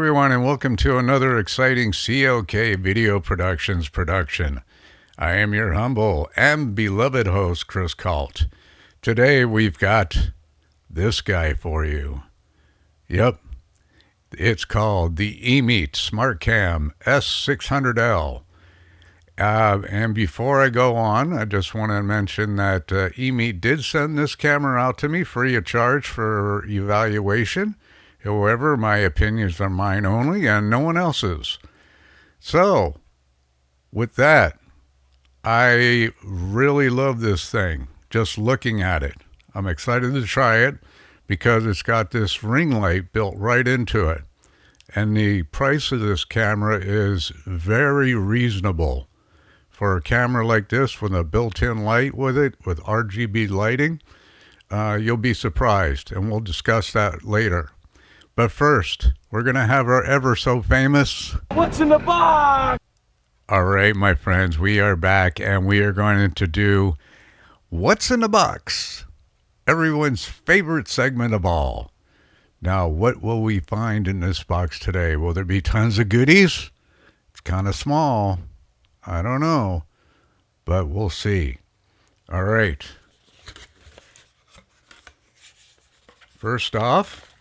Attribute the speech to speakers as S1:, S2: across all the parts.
S1: everyone, and welcome to another exciting CLK Video Productions production. I am your humble and beloved host, Chris Kalt. Today we've got this guy for you. Yep, it's called the EMEET SmartCam S600L. And before I go on, I just want to mention that EMEET did send this camera out to me free of charge for evaluation. However, my opinions are mine only and no one else's. So, with that, I really love this thing, just looking at it. I'm excited to try it because it's got this ring light built right into it. And the price of this camera is very reasonable. For a camera like this with a built-in light with it, with RGB lighting, you'll be surprised, and we'll discuss that later. But first, we're going to have our ever so famous
S2: What's in the box?
S1: All right, my friends, we are back and we are going to do What's in the Box? Everyone's favorite segment of all. Now, what will we find in this box today? Will there be tons of goodies? It's kind of small. I don't know, but we'll see. All right. First off,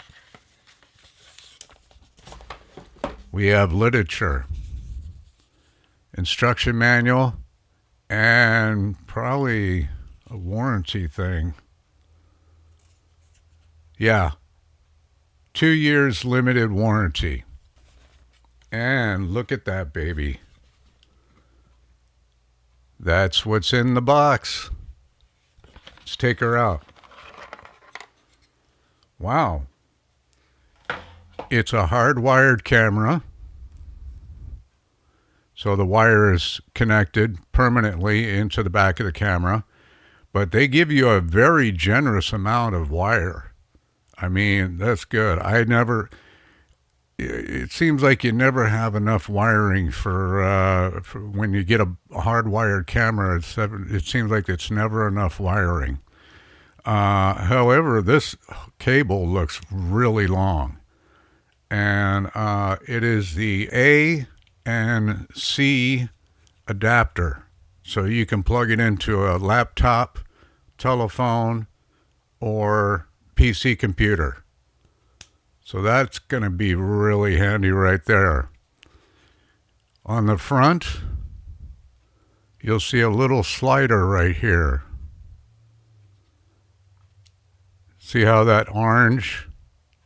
S1: we have literature, instruction manual, and probably a warranty thing. Yeah, 2 years limited warranty. And look at that baby. That's what's in the box. Let's take her out. Wow. It's a hardwired camera, so the wire is connected permanently into the back of the camera, but they give you a very generous amount of wire. I mean, that's good. It seems like you never have enough wiring for when you get a hardwired camera. It seems like it's never enough wiring. However, this cable looks really long. And it is the A and C adapter. So you can plug it into a laptop, telephone, or PC computer. So that's going to be really handy right there. On the front, you'll see a little slider right here. See how that orange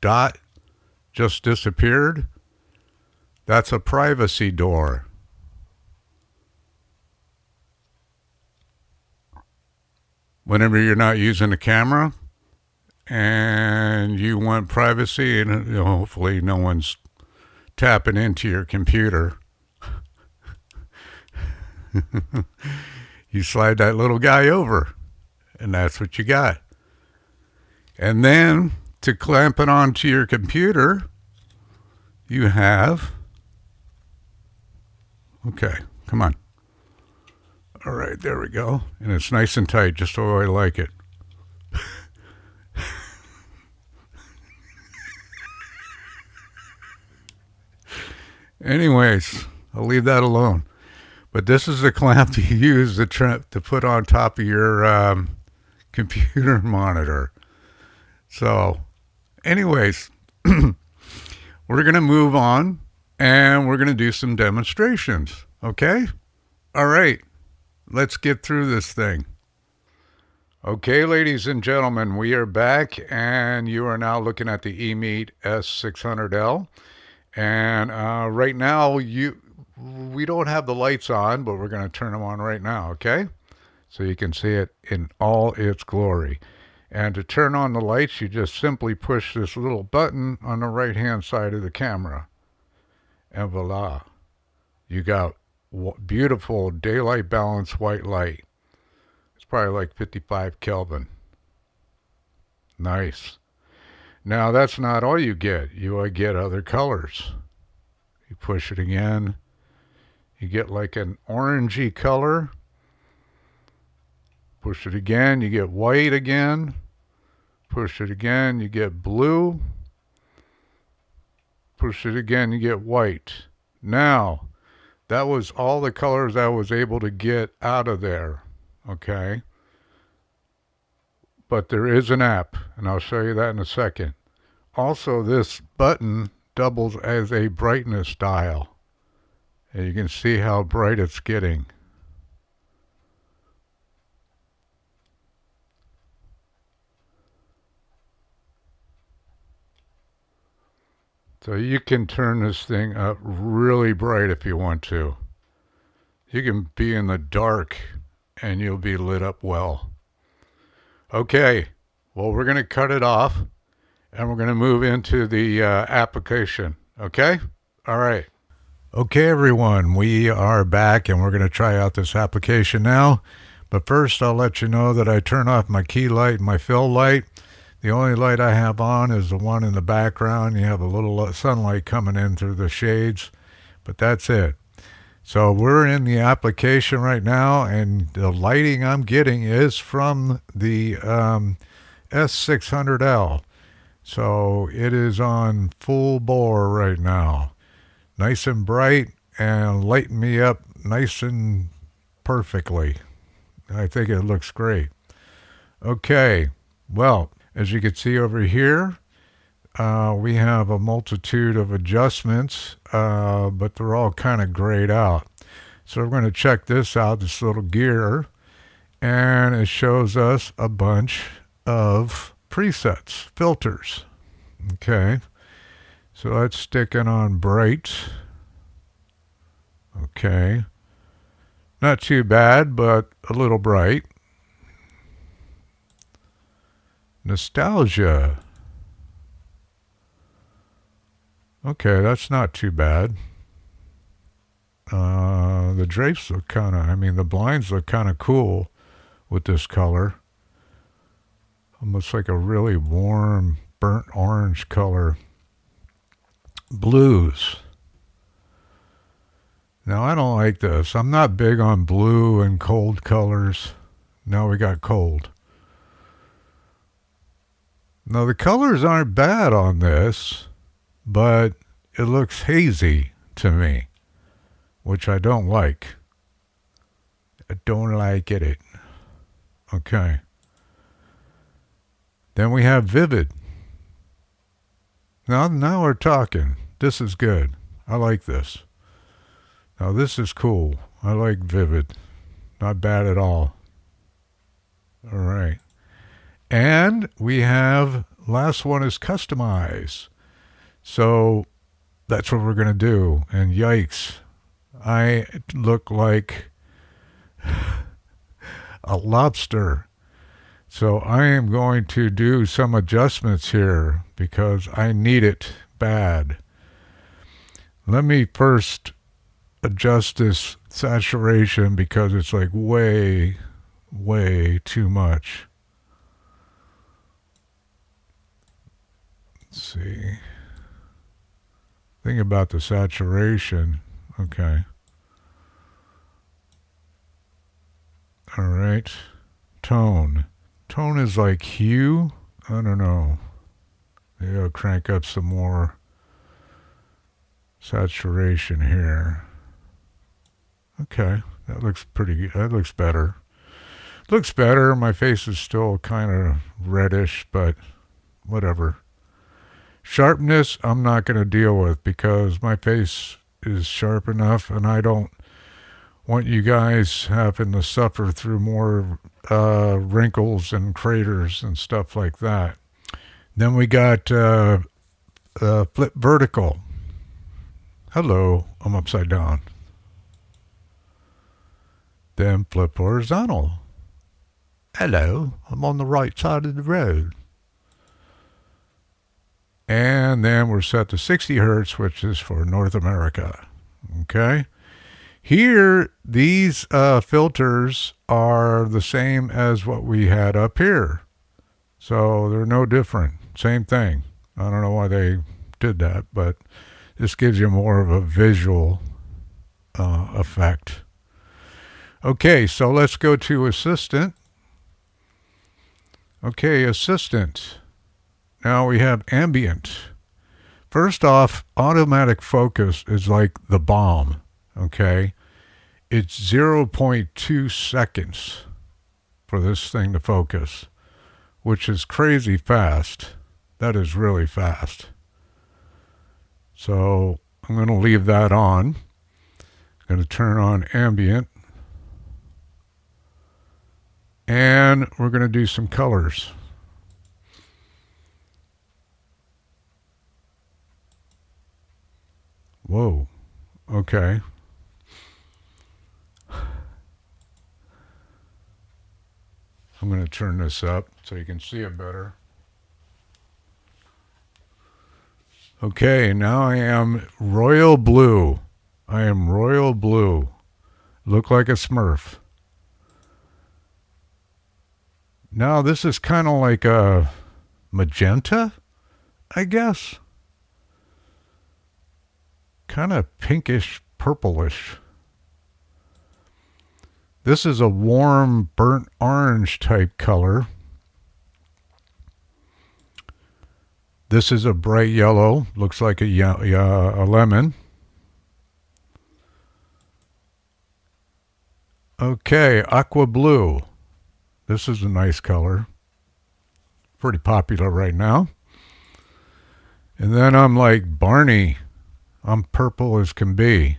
S1: dot just disappeared? That's a privacy door. Whenever you're not using the camera and you want privacy, and hopefully no one's tapping into your computer, you slide that little guy over, and that's what you got. And then to clamp it onto your computer, you have, okay, come on. All right, there we go. And it's nice and tight, just the way I like it. Anyways, I'll leave that alone. But this is the clamp you use to put on top of your computer monitor. So, anyways, we're going to move on and we're going to do some demonstrations. Okay? All right. Let's get through this thing. Okay, ladies and gentlemen, we are back and you are now looking at the EMEET S600L. And right now, we don't have the lights on, but we're going to turn them on right now, okay? So you can see it in all its glory. And to turn on the lights, you just simply push this little button on the right-hand side of the camera. And voila, you got beautiful daylight balanced white light. It's probably like 55 Kelvin. Nice. Now, that's not all you get. You get other colors. You push it again. You get like an orangey color. Push it again, you get white again. Push it again, you get blue. Push it again, you get white. Now, that was all the colors I was able to get out of there. Okay? But there is an app, and I'll show you that in a second. Also, this button doubles as a brightness dial. And you can see how bright it's getting. So you can turn this thing up really bright if you want to. You can be in the dark and you'll be lit up well. Okay, well, we're going to cut it off and we're going to move into the application. Okay? All right. Okay, everyone, we are back and we're going to try out this application now. But first, I'll let you know that I turn off my key light and my fill light. The only light I have on is the one in the background. You have a little sunlight coming in through the shades, but that's it. So we're in the application right now, and the lighting I'm getting is from the S600L. So it is on full bore right now. Nice and bright and lighting me up nice and perfectly. I think it looks great. Okay, well, as you can see over here, we have a multitude of adjustments, but they're all kind of grayed out. So we're going to check this out, this little gear, and it shows us a bunch of presets, filters. Okay, so let's stick it on bright. Okay, not too bad, but a little bright. Nostalgia. Okay, that's not too bad. The drapes look the blinds look kind of cool with this color. Almost like a really warm, burnt orange color. Blues. Now, I don't like this. I'm not big on blue and cold colors. Now we got cold. Now, the colors aren't bad on this, but it looks hazy to me, which I don't like. I don't like it. Okay. Then we have vivid. Now we're talking. This is good. I like this. Now, this is cool. I like vivid. Not bad at all. All right. And we have, last one is customize. So that's what we're going to do. And yikes, I look like a lobster. So I am going to do some adjustments here because I need it bad. Let me first adjust this saturation because it's like way too much. Let's see. Think about the saturation. Okay. All right. Tone. Tone is like hue. I don't know. Maybe I'll crank up some more saturation here. Okay. That looks pretty good. That looks better. Looks better. My face is still kind of reddish, but whatever. Sharpness, I'm not going to deal with because my face is sharp enough and I don't want you guys having to suffer through more wrinkles and craters and stuff like that. Then we got flip vertical. Hello, I'm upside down. Then flip horizontal. Hello, I'm on the right side of the road. And then we're set to 60 hertz, which is for North America. Okay. Here, these filters are the same as what we had up here. So they're no different. Same thing. I don't know why they did that, but this gives you more of a visual effect. Okay, so let's go to Assistant. Okay, Assistant. Now we have ambient. First off, automatic focus is like the bomb, okay? It's 0.2 seconds for this thing to focus, which is crazy fast. That is really fast. So I'm going to leave that on. I'm going to turn on ambient. And we're going to do some colors. Whoa. Okay. I'm going to turn this up so you can see it better. Okay, now I am royal blue. I am royal blue. Look like a Smurf. Now this is kind of like a magenta, I guess. Kind of pinkish, purplish. This is a warm, burnt orange type color. This is a bright yellow. Looks like a lemon. Okay, aqua blue. This is a nice color. Pretty popular right now. And then I'm like Barney. I'm purple as can be.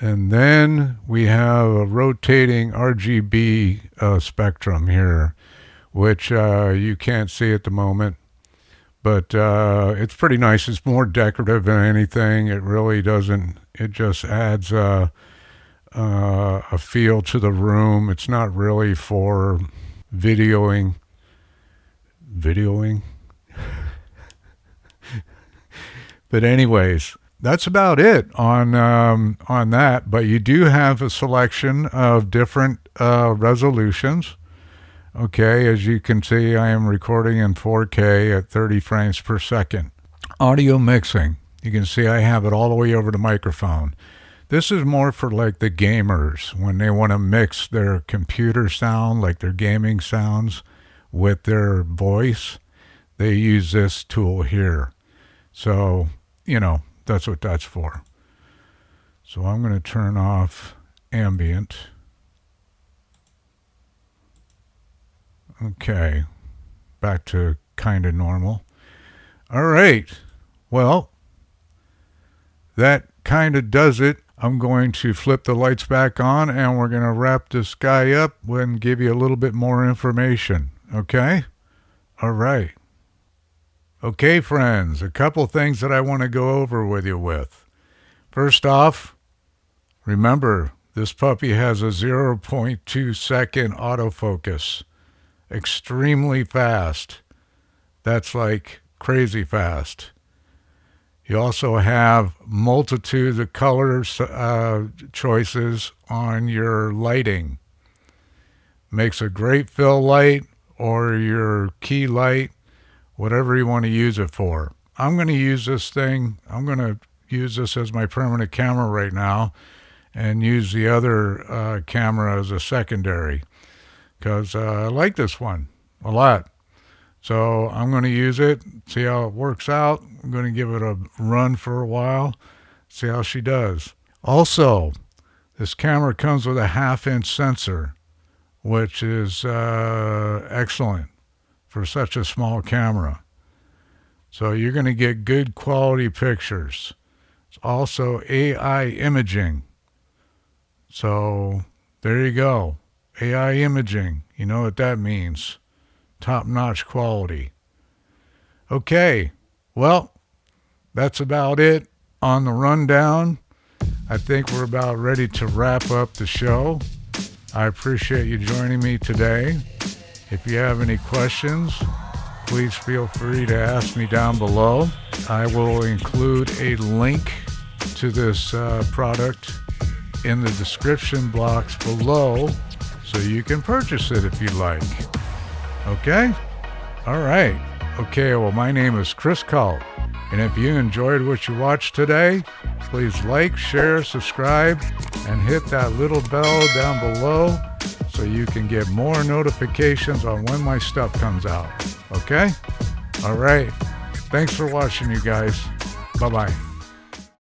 S1: And then we have a rotating RGB spectrum here, which you can't see at the moment. But it's pretty nice. It's more decorative than anything. It really doesn't, it just adds a feel to the room. It's not really for videoing. But anyways, that's about it on that. But you do have a selection of different resolutions. Okay, as you can see, I am recording in 4K at 30 frames per second. Audio mixing. You can see I have it all the way over the microphone. This is more for like the gamers when they want to mix their computer sound, like their gaming sounds, with their voice. They use this tool here. So, you know, that's what that's for. So I'm going to turn off ambient. Okay, back to kind of normal. All right, well, that kind of does it. I'm going to flip the lights back on and we're going to wrap this guy up and give you a little bit more information, okay? All right. Okay, friends, a couple things that I want to go over with you with. First off, remember, this puppy has a 0.2 second autofocus. Extremely fast. That's like crazy fast. You also have multitudes of color choices on your lighting. Makes a great fill light or your key light, whatever you want to use it for. I'm going to use this thing. I'm going to use this as my permanent camera right now and use the other camera as a secondary because I like this one a lot. So I'm going to use it, see how it works out. I'm going to give it a run for a while, see how she does. Also, this camera comes with a 1/2-inch sensor, which is excellent for such a small camera. So you're going to get good quality pictures. It's also AI imaging. So there you go. AI imaging. You know what that means. Top-notch quality. Okay, well, that's about it on the rundown. I think we're about ready to wrap up the show. I appreciate you joining me today. If you have any questions, please feel free to ask me down below. I will include a link to this product in the description box below so you can purchase it if you'd like. Okay? All right. Okay, well, my name is Chris Cult, and if you enjoyed what you watched today, please like, share, subscribe, and hit that little bell down below so you can get more notifications on when my stuff comes out. Okay? All right. Thanks for watching, you guys. Bye-bye.